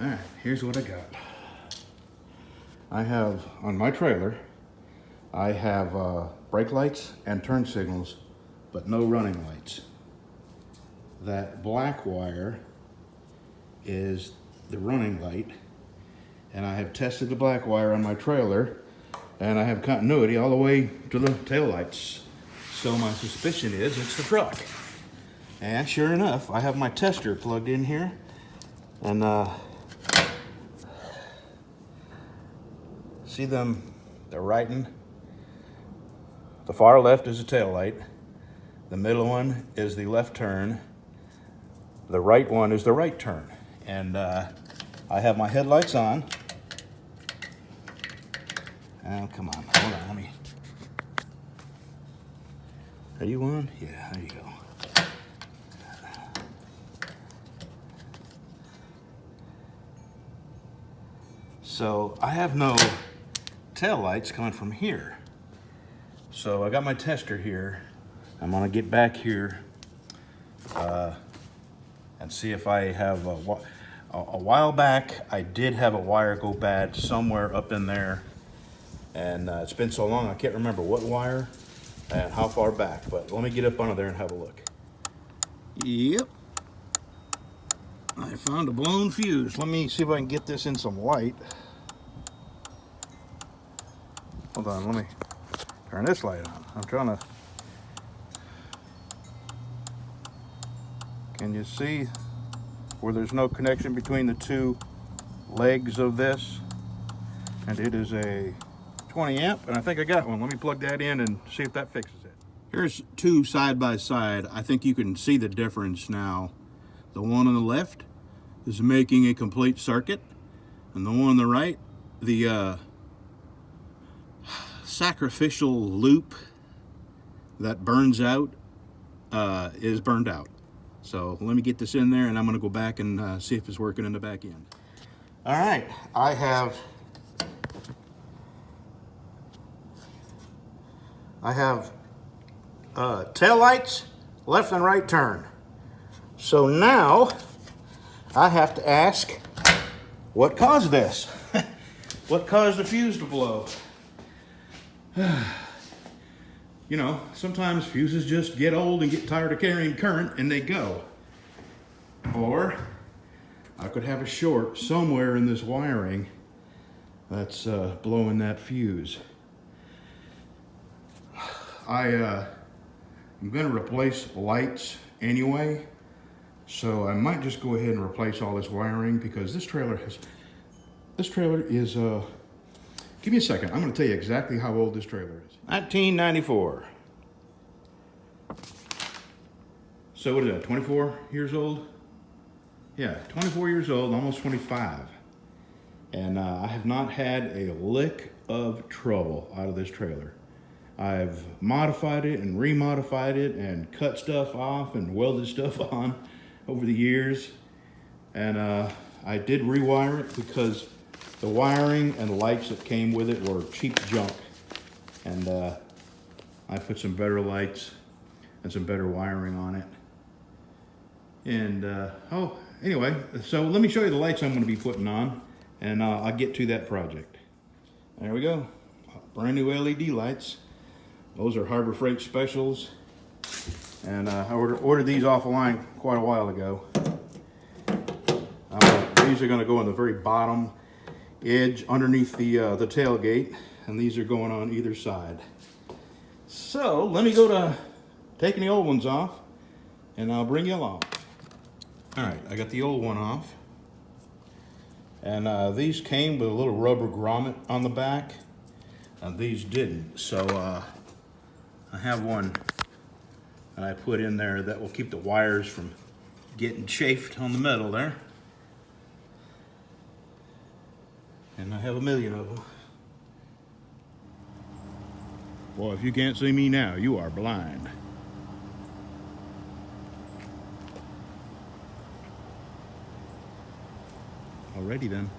All right, here's what I got. I have, on my trailer, I have brake lights and turn signals, but no running lights. That black wire is the running light, and I have tested the black wire on my trailer, and I have continuity all the way to the tail lights. So my suspicion is it's the truck. And sure enough, I have my tester plugged in here, and see them, they're writing. The far left is the tail light. The middle one is the left turn. The right one is the right turn. And I have my headlights on. Oh, come on, hold on, let me. Are you on? Yeah, there you go. So I have no tail lights coming from here. So I got my tester here. I'm gonna get back here and see if I have a while back, I did have a wire go bad somewhere up in there. And it's been so long, I can't remember what wire and how far back, but let me get up under there and have a look. Yep. I found a blown fuse. Let me see if I can get this in some light. Hold on, let me turn this light on. I'm trying to, can you see where there's no connection between the two legs of this? And it is a 20 amp, and I think I got one. Let me plug that in and see if that fixes it. Here's two side by side. I think you can see the difference now. The one on the left is making a complete circuit, and the one on the right, the sacrificial loop that burns out is burned out. So let me get this in there, and I'm going to go back and see if it's working in the back end. All right, I have tail lights, left and right turn. So now I have to ask, what caused this? What caused the fuse to blow? You know, sometimes fuses just get old and get tired of carrying current and they go. Or I could have a short somewhere in this wiring that's blowing that fuse. I'm going to replace lights anyway, so I might just go ahead and replace all this wiring because this trailer is, give me a second, I'm going to tell you exactly how old this trailer is. 1994. So what is that, 24 years old? Yeah, 24 years old, almost 25. And I have not had a lick of trouble out of this trailer. I've modified it and remodified it and cut stuff off and welded stuff on over the years. And I did rewire it because the wiring and lights that came with it were cheap junk. And I put some better lights and some better wiring on it. And oh, anyway, so let me show you the lights I'm going to be putting on, and I'll get to that project. There we go, brand new LED lights. Those are Harbor Freight specials, and I ordered these off the line quite a while ago. These are going to go on the very bottom edge underneath the tailgate, and these are going on either side. So let me go to taking the old ones off, and I'll bring you along. All right, I got the old one off, and these came with a little rubber grommet on the back, and these didn't. So I have one that I put in there that will keep the wires from getting chafed on the metal there. And I have a million of them. Boy, if you can't see me now, you are blind. Alrighty then.